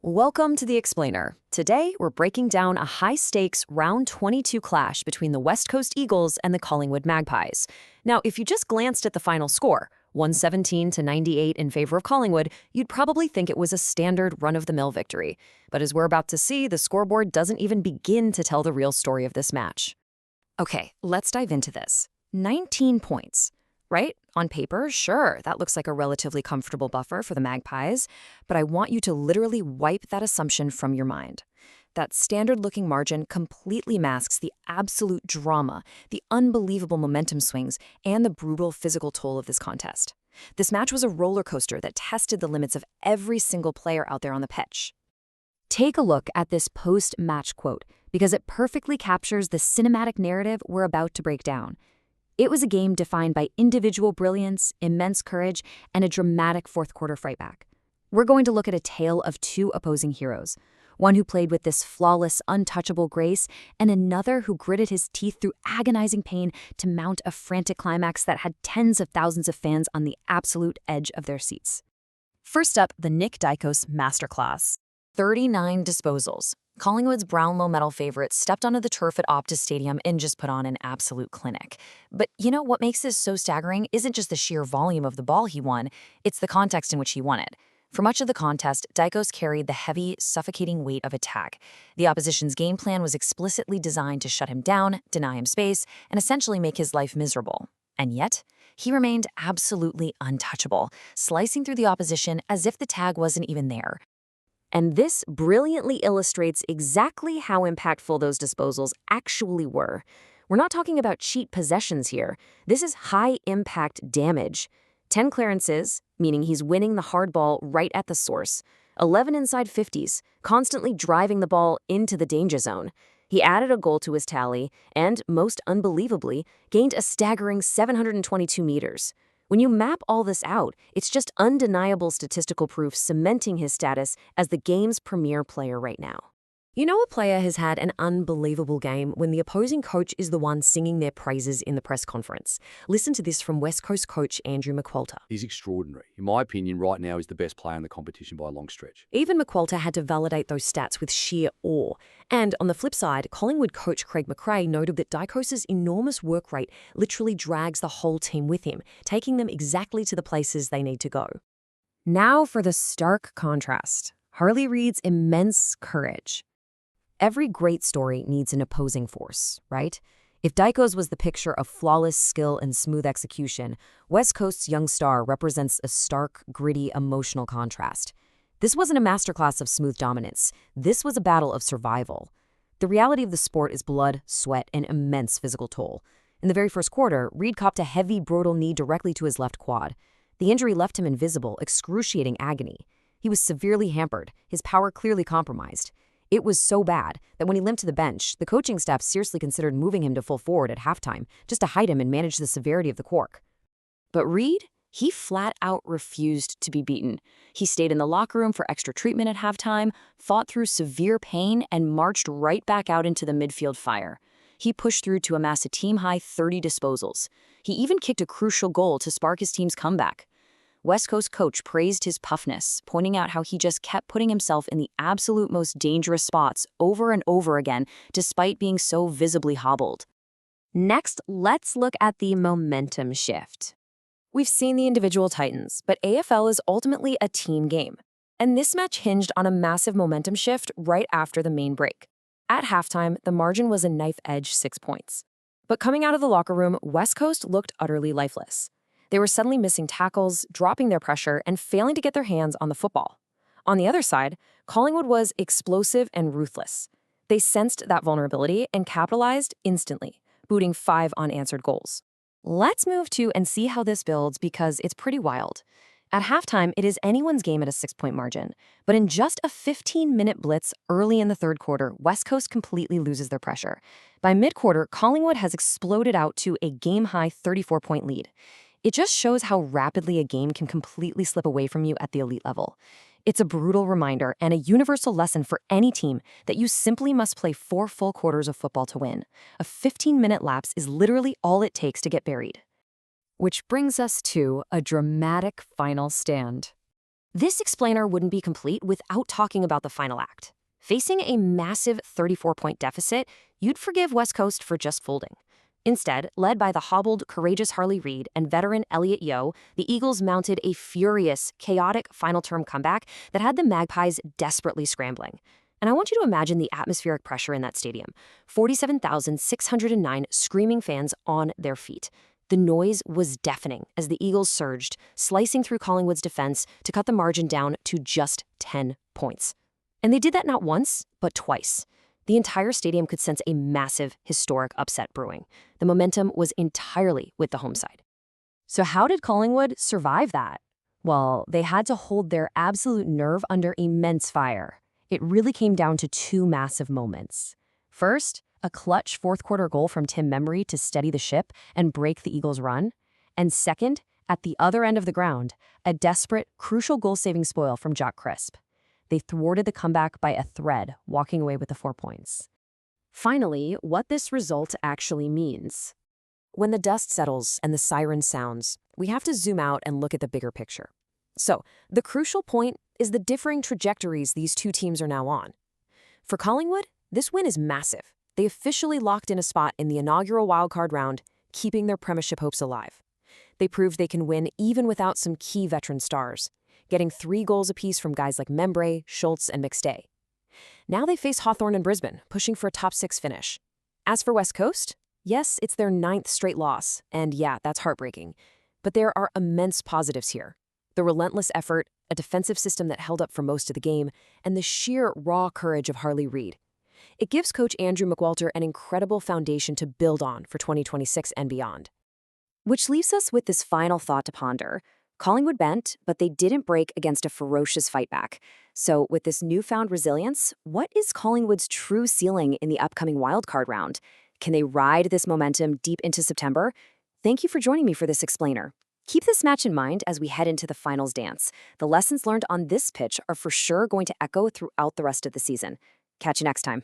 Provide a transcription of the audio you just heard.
Welcome to The Explainer. Today, we're breaking down a high-stakes round 22 clash between the West Coast Eagles and the Collingwood Magpies. Now, if you just glanced at the final score, 117-98 in favor of Collingwood, you'd probably think it was a standard run-of-the-mill victory. But as we're about to see, the scoreboard doesn't even begin to tell the real story of this match. Okay, let's dive into this. 19 points. Right? On paper, sure, that looks like a relatively comfortable buffer for the Magpies, but I want you to literally wipe that assumption from your mind. That standard-looking margin completely masks the absolute drama, the unbelievable momentum swings, and the brutal physical toll of this contest. This match was a roller coaster that tested the limits of every single player out there on the pitch. Take a look at this post-match quote, because it perfectly captures the cinematic narrative we're about to break down. It was a game defined by individual brilliance, immense courage, and a dramatic fourth-quarter fightback. We're going to look at a tale of two opposing heroes, one who played with this flawless, untouchable grace, and another who gritted his teeth through agonizing pain to mount a frantic climax that had tens of thousands of fans on the absolute edge of their seats. First up, the Daicos Masterclass. 39 disposals. Collingwood's Brownlow medal favorites stepped onto the turf at Optus Stadium and just put on an absolute clinic. But you know what makes this so staggering isn't just the sheer volume of the ball he won, it's the context in which he won it. For much of the contest, Daicos carried the heavy, suffocating weight of attack. The opposition's game plan was explicitly designed to shut him down, deny him space, and essentially make his life miserable. And yet, he remained absolutely untouchable, slicing through the opposition as if the tag wasn't even there. And this brilliantly illustrates exactly how impactful those disposals actually were. We're not talking about cheap possessions here. This is high-impact damage. 10 clearances, meaning he's winning the hard ball right at the source. 11 inside 50s, constantly driving the ball into the danger zone. He added a goal to his tally and, most unbelievably, gained a staggering 722 meters. When you map all this out, it's just undeniable statistical proof cementing his status as the game's premier player right now. You know, a player has had an unbelievable game when the opposing coach is the one singing their praises in the press conference. Listen to this from West Coast coach Andrew McQualter. He's extraordinary. In my opinion, right now, he's the best player in the competition by a long stretch. Even McQualter had to validate those stats with sheer awe. And on the flip side, Collingwood coach Craig McRae noted that Daicos' enormous work rate literally drags the whole team with him, taking them exactly to the places they need to go. Now for the stark contrast. Harley Reid's immense courage. Every great story needs an opposing force, right? If Daicos was the picture of flawless skill and smooth execution, West Coast's young star represents a stark, gritty, emotional contrast. This wasn't a masterclass of smooth dominance. This was a battle of survival. The reality of the sport is blood, sweat, and immense physical toll. In the very first quarter, Reid copped a heavy, brutal knee directly to his left quad. The injury left him in visible, excruciating agony. He was severely hampered, his power clearly compromised. It was so bad that when he limped to the bench, the coaching staff seriously considered moving him to full forward at halftime just to hide him and manage the severity of the cork. But Reid, he flat out refused to be beaten. He stayed in the locker room for extra treatment at halftime, fought through severe pain, and marched right back out into the midfield fire. He pushed through to amass a team-high 30 disposals. He even kicked a crucial goal to spark his team's comeback. West Coast coach praised his puffness, pointing out how he just kept putting himself in the absolute most dangerous spots over and over again, despite being so visibly hobbled. Next, let's look at the momentum shift. We've seen the individual titans, but AFL is ultimately a team game. And this match hinged on a massive momentum shift right after the main break. At halftime, the margin was a knife-edge 6 points. But coming out of the locker room, West Coast looked utterly lifeless. They were suddenly missing tackles, dropping their pressure, and failing to get their hands on the football. On the other side, Collingwood was explosive and ruthless. They sensed that vulnerability and capitalized instantly, booting 5 unanswered goals. Let's move to and see how this builds because it's pretty wild. At halftime, it is anyone's game at a 6-point margin, but in just a 15-minute blitz early in the third quarter, West Coast completely loses their pressure. By mid-quarter, Collingwood has exploded out to a game-high 34-point lead. It just shows how rapidly a game can completely slip away from you at the elite level. It's a brutal reminder and a universal lesson for any team that you simply must play 4 full quarters of football to win. A 15-minute lapse is literally all it takes to get buried. Which brings us to a dramatic final stand. This explainer wouldn't be complete without talking about the final act. Facing a massive 34-point deficit, you'd forgive West Coast for just folding. Instead, led by the hobbled, courageous Harley Reid and veteran Elliott Yeo, the Eagles mounted a furious, chaotic final-term comeback that had the Magpies desperately scrambling. And I want you to imagine the atmospheric pressure in that stadium. 47,609 screaming fans on their feet. The noise was deafening as the Eagles surged, slicing through Collingwood's defense to cut the margin down to just 10 points. And they did that not once, but twice. The entire stadium could sense a massive, historic upset brewing. The momentum was entirely with the home side. So how did Collingwood survive that? Well, they had to hold their absolute nerve under immense fire. It really came down to two massive moments. First, a clutch fourth-quarter goal from Tim Memory to steady the ship and break the Eagles' run. And second, at the other end of the ground, a desperate, crucial goal-saving spoil from Jock Crisp. They thwarted the comeback by a thread, walking away with the 4 points. Finally, what this result actually means. When the dust settles and the siren sounds, we have to zoom out and look at the bigger picture. So, the crucial point is the differing trajectories these two teams are now on. For Collingwood, this win is massive. They officially locked in a spot in the inaugural Wildcard round, keeping their premiership hopes alive. They proved they can win even without some key veteran stars, getting 3 goals apiece from guys like Membre, Schultz, and McStay. Now they face Hawthorn and Brisbane, pushing for a top 6 finish. As for West Coast, yes, it's their 9th straight loss, and yeah, that's heartbreaking. But there are immense positives here. The relentless effort, a defensive system that held up for most of the game, and the sheer raw courage of Harley Reid. It gives coach Andrew McQualter an incredible foundation to build on for 2026 and beyond. Which leaves us with this final thought to ponder. Collingwood bent, but they didn't break against a ferocious fight back. So with this newfound resilience, what is Collingwood's true ceiling in the upcoming wildcard round? Can they ride this momentum deep into September? Thank you for joining me for this explainer. Keep this match in mind as we head into the finals dance. The lessons learned on this pitch are for sure going to echo throughout the rest of the season. Catch you next time.